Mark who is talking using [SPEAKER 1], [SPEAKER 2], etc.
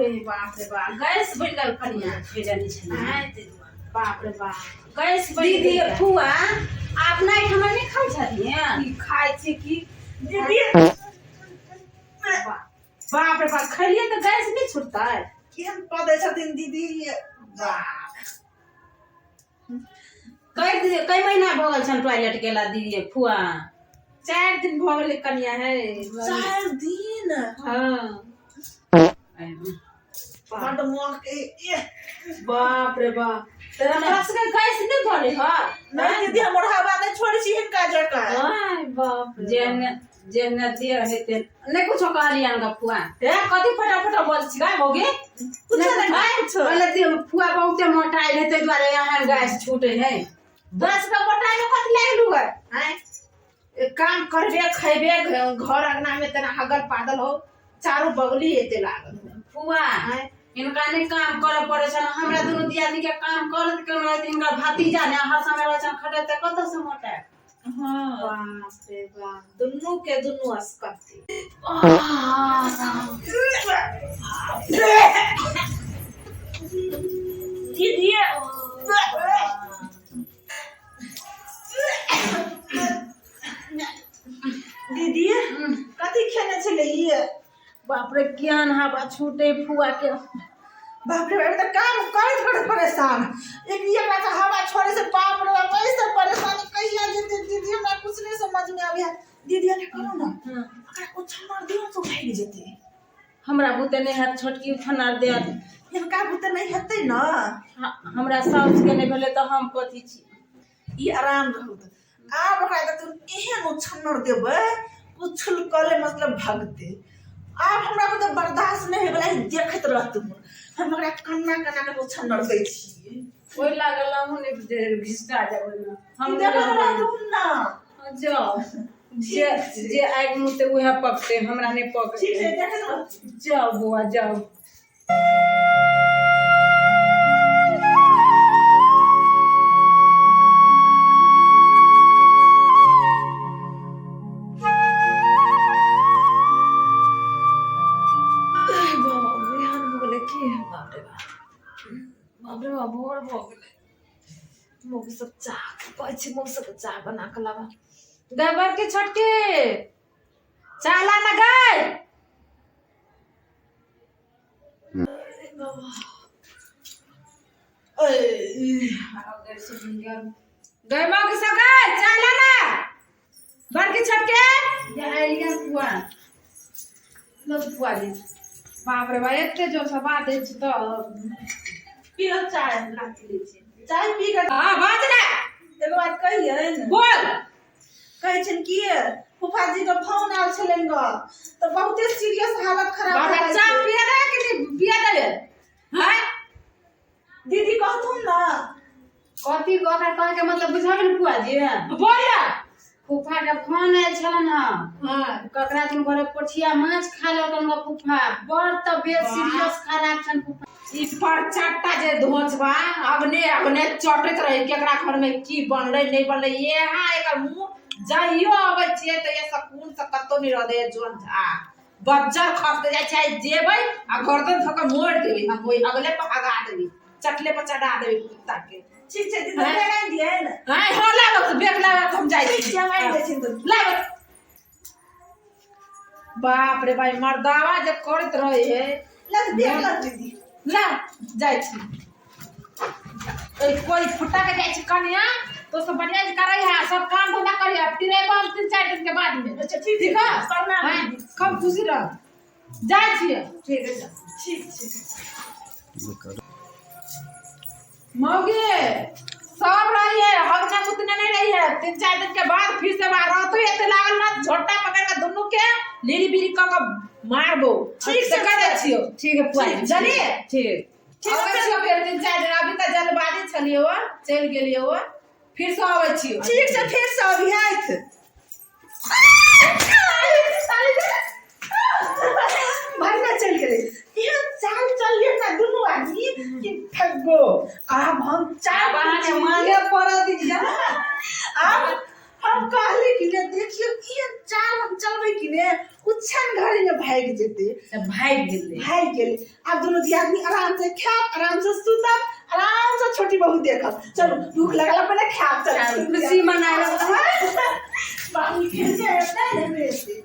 [SPEAKER 1] अरे बाप रे बाप गैस बढ़ गल कनिया भेजनी छनी बाप रे बाप गैस
[SPEAKER 2] दीदी फुआ आप नहीं हमर नहीं खाई छथिन
[SPEAKER 1] की खाई छी की दीदी बाप रे बाप खइलिए तो गैस नहीं छूटता है
[SPEAKER 2] केहन पदे छथिन दीदी
[SPEAKER 1] बाप कई महीना भ गल छन टॉयलेट गेला दीदी फुआ 4 दिन भ गेले कनिया है
[SPEAKER 2] 4 दिन
[SPEAKER 1] हां
[SPEAKER 2] बड़ मोह के
[SPEAKER 1] बाप रे बाप तेरा पास का गैस नहीं भरे ह
[SPEAKER 2] नहीं दीदी हमर हवा नहीं छोड़ी छी हिनका जका
[SPEAKER 1] हाय बाप जेन दे हेते नहीं कुछ कहलिया का फुआ हे कथि फटाफट बोल छी गाय होगे
[SPEAKER 2] कुछ नहीं छ
[SPEAKER 1] पहले ते फुआ बहुते मोटाई हेते द्वारे यहाँ गैस छूटे है बस का मोटाई में कथि लागलु है हैं एक काम करबे खइबे घर अंगना में तना हगल पादल हो चारों बगली हेते लागल फुआ हैं इनका ने काम करे पड़े छ हमरा दोनों दियादी के काम करत करत इनका भतीजा ने हर समय रह छ खटे त कत से मोटा
[SPEAKER 2] हां
[SPEAKER 1] बाप रे बाप दोनों के दोनों अस्कती
[SPEAKER 2] दीदी दीदी कथि खेने छले ये
[SPEAKER 1] बाप रे ज्ञान हवा छूटे फुआ के
[SPEAKER 2] बाप रे तो काम करत करत परेशान एक ये का हवा छोड़े से बाप रे बाप ऐसे परेशानी कहिया जते दीदी हमरा कुछ नहीं समझ में आवे दीदी ने कहो ना अगर कुछ मार दियो तो भाग जते
[SPEAKER 1] हमरा बुते ने हाथ छोटकी फनार दे
[SPEAKER 2] इनका बुते नहीं हेतै ना
[SPEAKER 1] हमरा साउस के नहीं भेले तो हम कथि छी
[SPEAKER 2] ई आराम रहू आब ओकरा त तू एहन उछन्नर देबे उछल कले मतलब भगते आब हमरा को तो बर्दाश्त नहीं होबला देखत रहत हम ओकरा कन्ना कन्ना के उछन्नर दै छी
[SPEAKER 1] ओइ लागल हम ने घिसका जाबे ना
[SPEAKER 2] हम देखत रहत ना
[SPEAKER 1] जाओ जे आग मुते उहे पकते हमरा नहीं पक
[SPEAKER 2] ठीक है देखत रह
[SPEAKER 1] जाओ बुआ जाओ भोर भ गेलै मुख सब चाह कहै छी मुख सब चाह बना के लावा गबर के छोटके चाला ना गई गई मां के सगाई चाला ना बर के छोटके या एलियन पुआ लो पुआ दे बाप रे भाई एते जो सब बात है तो
[SPEAKER 2] पियो चाय लाके ले छी चाय पी के
[SPEAKER 1] हां बात ना
[SPEAKER 2] एगो बात कहिए न
[SPEAKER 1] बोल
[SPEAKER 2] कहै छन की फूफा जी का फोन आल छलन ग तो बहुते सीरियस हालत खराब
[SPEAKER 1] बाबा
[SPEAKER 2] है
[SPEAKER 1] चाय पिया दे कि पिया दे हैं
[SPEAKER 2] दीदी कहथुन ना
[SPEAKER 1] कथी कह के मतलब बुझा गेल पुआ जी बोल ना फूफा के फोन आयल छलन हां ककरा तुम घरे पोठिया माछ खा ले तन फूफा बड़ तबियत सीरियस खराब छन फूफा ई पर चाटा जे धोचबा अगने चटत रहे केकरा घर में की बनले नहीं बनले ये हां एकर मुंह जाइयो आबै छिए त ये सकून से कतो नहीं रह दे जोन झा बज्जर खसते जाय छै जेबै आ गर्दन थक मोड़ देबी हम ओइ अगले पर आगा देबी चटले पर चढ़ा देबी कुत्ता के
[SPEAKER 2] ठीक छै दीदी लगाइ दिए न
[SPEAKER 1] हां हो लागत बेग लागत हम जाय छी
[SPEAKER 2] जमाई दे छी तो
[SPEAKER 1] लागत बाप रे भाई मर्दावा जे करत रहे है
[SPEAKER 2] लग देख ल दीदी
[SPEAKER 1] ला जाय छी कोई फुटा के जाय छी कन्या तो सब बढ़िया से करे है सब काम धंधा करे फिर एक बार 3-4 दिन के बाद में
[SPEAKER 2] अच्छा ठीक है प्रणाम
[SPEAKER 1] खूब खुशी रह जाय छी
[SPEAKER 2] ठीक है ठीक छै
[SPEAKER 1] मौगे सब रही है हगना मुतने नहीं रही है 3-4 दिन के बाद फिर से बाहर तो ये लागल ना झोटा पकड़ के दोनों के लीली बीरी क मारबो
[SPEAKER 2] ठीक से
[SPEAKER 1] करे छियो ठीक है पुआ
[SPEAKER 2] चलिए
[SPEAKER 1] ठीक आबै छियो फिर 3-4 दिन अभी त जल्दबाजी छलिए हो चल गेलिए हो फिर से आबै छियो
[SPEAKER 2] ठीक से फिर से अभी आइत भाई ना चल गेले ये चाल चलिए ना दोनों आदमी कि ठगो अब हम चाय
[SPEAKER 1] बहाने मांगे पड़ा दीजिए
[SPEAKER 2] अब हम कहले कि ने देखियो ये चाल हम चलबे कि ने उछन घड़ी में भाग जेते
[SPEAKER 1] भाग गेले
[SPEAKER 2] ले ले। अब दोनों दी आदमी आराम से खा, आराम से सुता, आराम से छोटी बहू देखब। चलो भूख लगला पहले खा, चल
[SPEAKER 1] खुशी मनाए
[SPEAKER 2] बाबू खेल के आता है मेरे से।